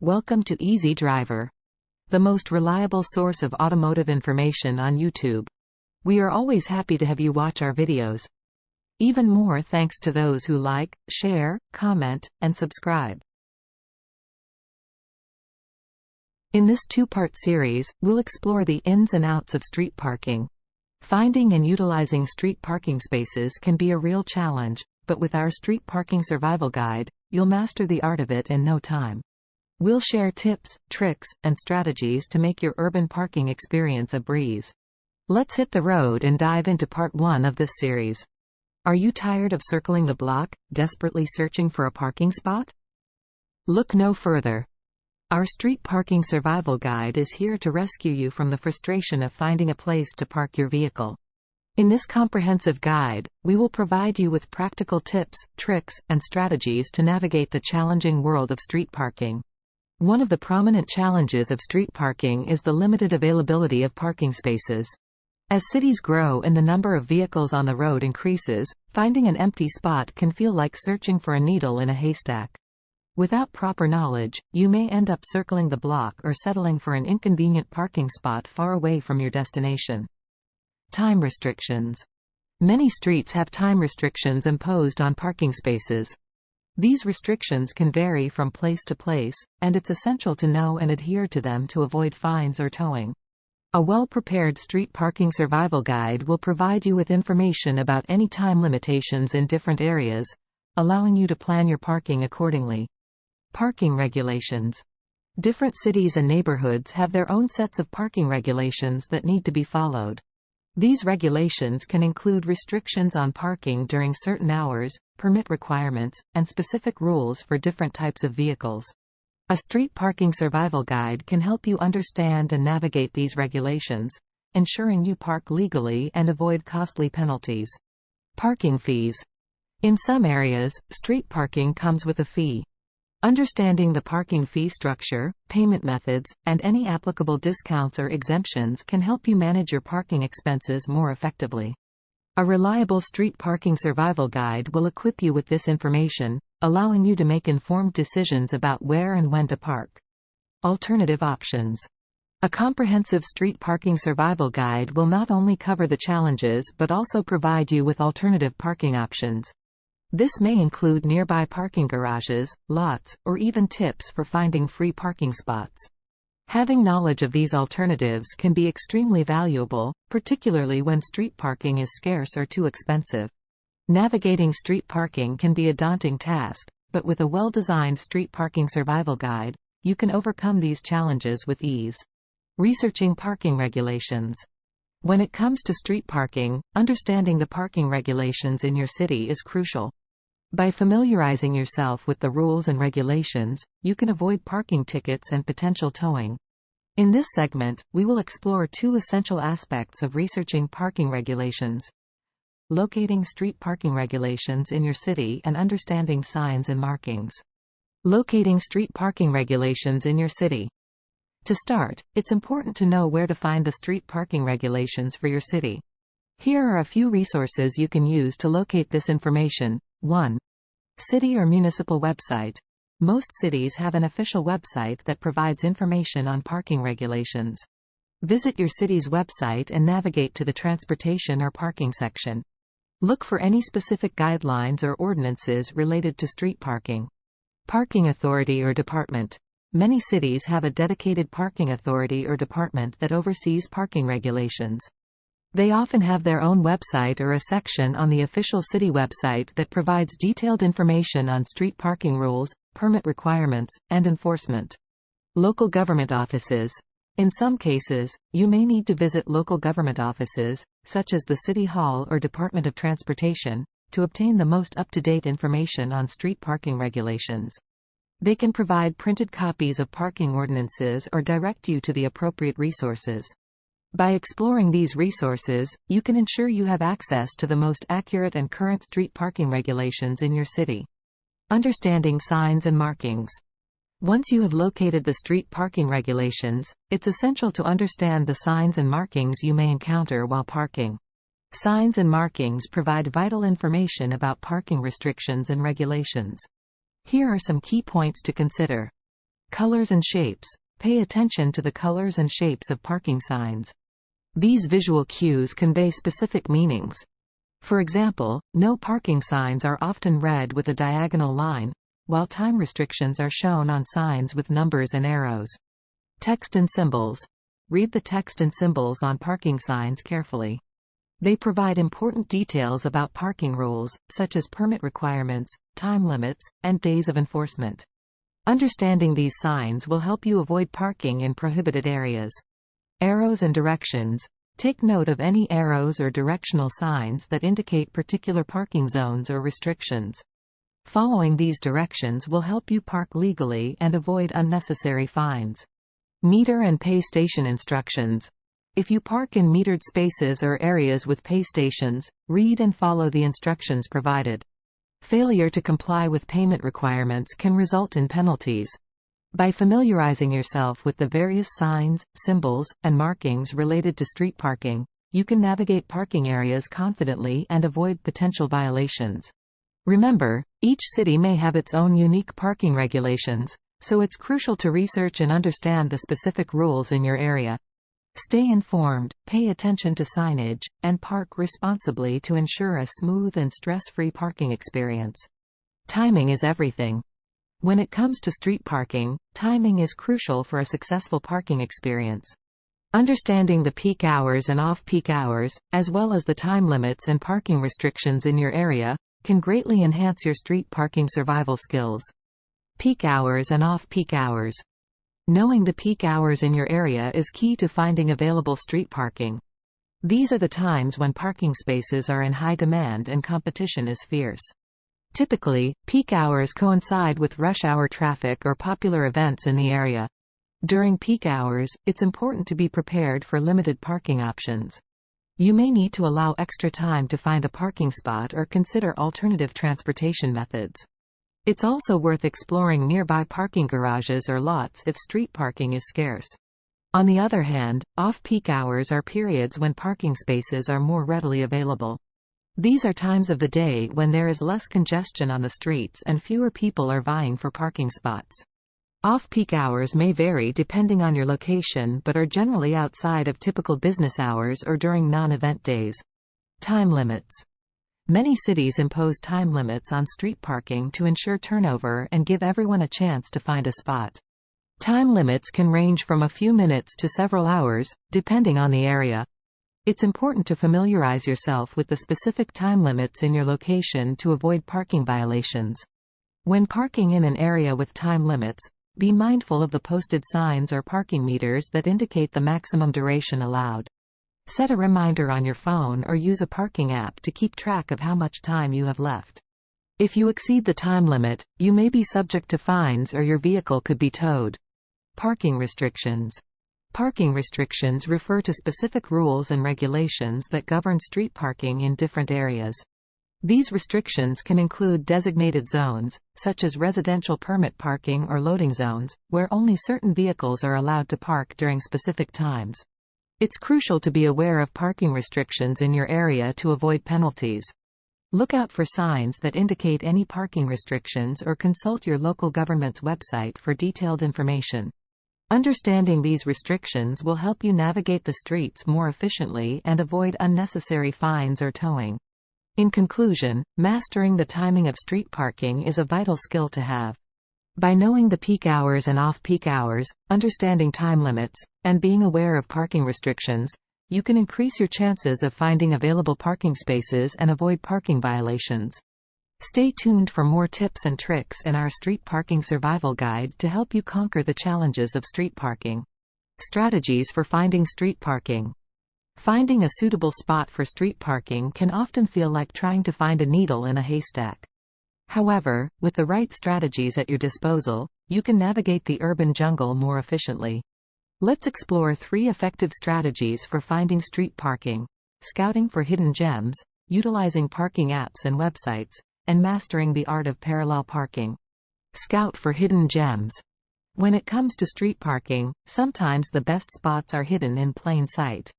Welcome to Easy Driver, the most reliable source of automotive information on YouTube. We are always happy to have you watch our videos. Even more thanks to those who like, share, comment, and subscribe. In this two-part series, we'll explore the ins and outs of street parking. Finding and utilizing street parking spaces can be a real challenge, but with our Street Parking Survival Guide, you'll master the art of it in no time. We'll share tips, tricks, and strategies to make your urban parking experience a breeze. Let's hit the road and dive into part 1 of this series. Are you tired of circling the block, desperately searching for a parking spot? Look no further. Our Street Parking Survival Guide is here to rescue you from the frustration of finding a place to park your vehicle. In this comprehensive guide, we will provide you with practical tips, tricks, and strategies to navigate the challenging world of street parking. One of the prominent challenges of street parking is the limited availability of parking spaces. As cities grow and the number of vehicles on the road increases, finding an empty spot can feel like searching for a needle in a haystack. Without proper knowledge, you may end up circling the block or settling for an inconvenient parking spot far away from your destination. Time restrictions. Many streets have time restrictions imposed on parking spaces. These restrictions can vary from place to place, and it's essential to know and adhere to them to avoid fines or towing. A well-prepared street parking survival guide will provide you with information about any time limitations in different areas, allowing you to plan your parking accordingly. Parking regulations. Different cities and neighborhoods have their own sets of parking regulations that need to be followed. These regulations can include restrictions on parking during certain hours, permit requirements, and specific rules for different types of vehicles. A street parking survival guide can help you understand and navigate these regulations, ensuring you park legally and avoid costly penalties. Parking fees. In some areas, street parking comes with a fee. Understanding the parking fee structure, payment methods, and any applicable discounts or exemptions can help you manage your parking expenses more effectively. A reliable street parking survival guide will equip you with this information, allowing you to make informed decisions about where and when to park. Alternative options. A comprehensive street parking survival guide will not only cover the challenges but also provide you with alternative parking options. This may include nearby parking garages, lots, or even tips for finding free parking spots. Having knowledge of these alternatives can be extremely valuable, particularly when street parking is scarce or too expensive. Navigating street parking can be a daunting task, but with a well-designed street parking survival guide, you can overcome these challenges with ease. Researching parking regulations. When it comes to street parking, understanding the parking regulations in your city is crucial. By familiarizing yourself with the rules and regulations, you can avoid parking tickets and potential towing. In this segment, we will explore two essential aspects of researching parking regulations: locating street parking regulations in your city and understanding signs and markings. Locating street parking regulations in your city. To start, it's important to know where to find the street parking regulations for your city. Here are a few resources you can use to locate this information. 1. City or municipal website. Most cities have an official website that provides information on parking regulations. Visit your city's website and navigate to the transportation or parking section. Look for any specific guidelines or ordinances related to street parking. Parking authority or department. Many cities have a dedicated parking authority or department that oversees parking regulations. They often have their own website or a section on the official city website that provides detailed information on street parking rules, permit requirements, and enforcement. Local government offices. In some cases, you may need to visit local government offices, such as the City Hall or Department of Transportation, to obtain the most up-to-date information on street parking regulations. They can provide printed copies of parking ordinances or direct you to the appropriate resources. By exploring these resources, you can ensure you have access to the most accurate and current street parking regulations in your city. Understanding signs and markings. Once you have located the street parking regulations, it's essential to understand the signs and markings you may encounter while parking. Signs and markings provide vital information about parking restrictions and regulations. Here are some key points to consider. Colors and shapes. Pay attention to the colors and shapes of parking signs. These visual cues convey specific meanings. For example, no parking signs are often red with a diagonal line, while time restrictions are shown on signs with numbers and arrows. Text and symbols. Read the text and symbols on parking signs carefully. They provide important details about parking rules, such as permit requirements, time limits, and days of enforcement. Understanding these signs will help you avoid parking in prohibited areas. Arrows and directions. Take note of any arrows or directional signs that indicate particular parking zones or restrictions. Following these directions will help you park legally and avoid unnecessary fines. Meter and pay station instructions. If you park in metered spaces or areas with pay stations, read and follow the instructions provided. Failure to comply with payment requirements can result in penalties. By familiarizing yourself with the various signs, symbols, and markings related to street parking, you can navigate parking areas confidently and avoid potential violations. Remember, each city may have its own unique parking regulations, so it's crucial to research and understand the specific rules in your area. Stay informed, pay attention to signage, and park responsibly to ensure a smooth and stress-free parking experience. Timing is everything. When it comes to street parking, timing is crucial for a successful parking experience. Understanding the peak hours and off-peak hours, as well as the time limits and parking restrictions in your area, can greatly enhance your street parking survival skills. Peak hours and off-peak hours. Knowing the peak hours in your area is key to finding available street parking. These are the times when parking spaces are in high demand and competition is fierce. Typically, peak hours coincide with rush hour traffic or popular events in the area. During peak hours, it's important to be prepared for limited parking options. You may need to allow extra time to find a parking spot or consider alternative transportation methods. It's also worth exploring nearby parking garages or lots if street parking is scarce. On the other hand, off-peak hours are periods when parking spaces are more readily available. These are times of the day when there is less congestion on the streets and fewer people are vying for parking spots. Off-peak hours may vary depending on your location but are generally outside of typical business hours or during non-event days. Time limits. Many cities impose time limits on street parking to ensure turnover and give everyone a chance to find a spot. Time limits can range from a few minutes to several hours, depending on the area. It's important to familiarize yourself with the specific time limits in your location to avoid parking violations. When parking in an area with time limits, be mindful of the posted signs or parking meters that indicate the maximum duration allowed. Set a reminder on your phone or use a parking app to keep track of how much time you have left. If you exceed the time limit, you may be subject to fines or your vehicle could be towed. Parking restrictions. Parking restrictions refer to specific rules and regulations that govern street parking in different areas. These restrictions can include designated zones, such as residential permit parking or loading zones, where only certain vehicles are allowed to park during specific times. It's crucial to be aware of parking restrictions in your area to avoid penalties. Look out for signs that indicate any parking restrictions or consult your local government's website for detailed information. Understanding these restrictions will help you navigate the streets more efficiently and avoid unnecessary fines or towing. In conclusion, mastering the timing of street parking is a vital skill to have. By knowing the peak hours and off-peak hours, understanding time limits, and being aware of parking restrictions, you can increase your chances of finding available parking spaces and avoid parking violations. Stay tuned for more tips and tricks in our Street Parking Survival Guide to help you conquer the challenges of street parking. Strategies for finding street parking. Finding a suitable spot for street parking can often feel like trying to find a needle in a haystack. However, with the right strategies at your disposal, you can navigate the urban jungle more efficiently. Let's explore 3 effective strategies for finding street parking: scouting for hidden gems, utilizing parking apps and websites, and mastering the art of parallel parking. Scout for hidden gems. When it comes to street parking, sometimes the best spots are hidden in plain sight.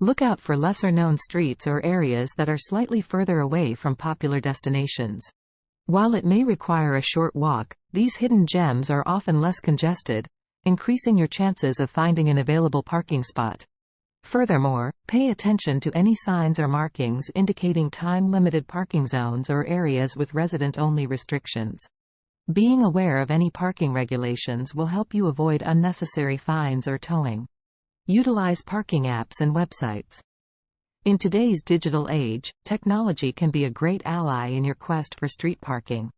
Look out for lesser-known streets or areas that are slightly further away from popular destinations. While it may require a short walk, these hidden gems are often less congested, increasing your chances of finding an available parking spot. Furthermore, pay attention to any signs or markings indicating time-limited parking zones or areas with resident-only restrictions. Being aware of any parking regulations will help you avoid unnecessary fines or towing. Utilize parking apps and websites. In today's digital age, technology can be a great ally in your quest for street parking.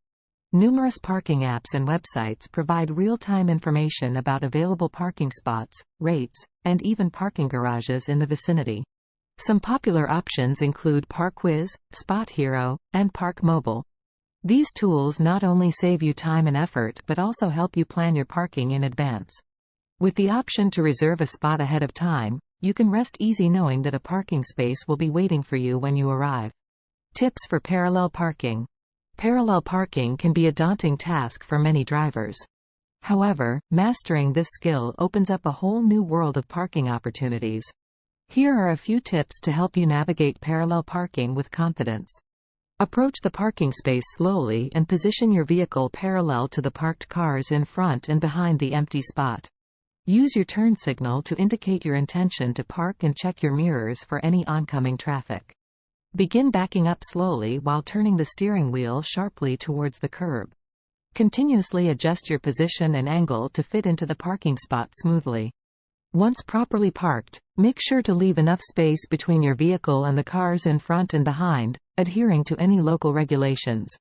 Numerous parking apps and websites provide real-time information about available parking spots, rates, and even parking garages in the vicinity. Some popular options include ParkWiz, Spot Hero, and Park Mobile. These tools not only save you time and effort but also help you plan your parking in advance. With the option to reserve a spot ahead of time, you can rest easy knowing that a parking space will be waiting for you when you arrive. Tips for parallel parking. Parallel parking can be a daunting task for many drivers. However, mastering this skill opens up a whole new world of parking opportunities. Here are a few tips to help you navigate parallel parking with confidence. Approach the parking space slowly and position your vehicle parallel to the parked cars in front and behind the empty spot. Use your turn signal to indicate your intention to park and check your mirrors for any oncoming traffic. Begin backing up slowly while turning the steering wheel sharply towards the curb. Continuously adjust your position and angle to fit into the parking spot smoothly. Once properly parked, make sure to leave enough space between your vehicle and the cars in front and behind, adhering to any local regulations.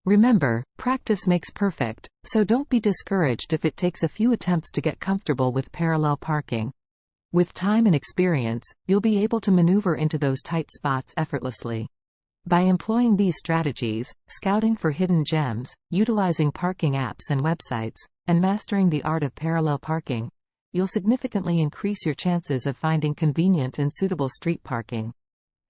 Remember, practice makes perfect, so don't be discouraged if it takes a few attempts to get comfortable with parallel parking. With time and experience, you'll be able to maneuver into those tight spots effortlessly. By employing these strategies, scouting for hidden gems, utilizing parking apps and websites, and mastering the art of parallel parking, you'll significantly increase your chances of finding convenient and suitable street parking.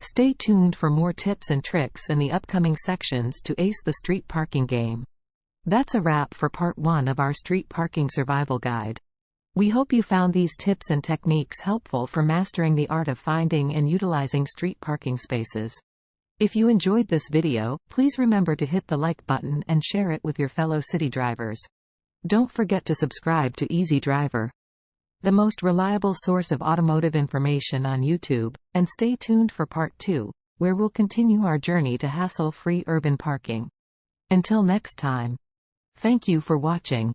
Stay tuned for more tips and tricks in the upcoming sections to ace the street parking game. That's a wrap for part 1 of our street parking survival guide. We hope you found these tips and techniques helpful for mastering the art of finding and utilizing street parking spaces. If you enjoyed this video, please remember to hit the like button and share it with your fellow city drivers. Don't forget to subscribe to Easy Driver, the most reliable source of automotive information on YouTube, and stay tuned for part 2, where we'll continue our journey to hassle-free urban parking. Until next time. Thank you for watching.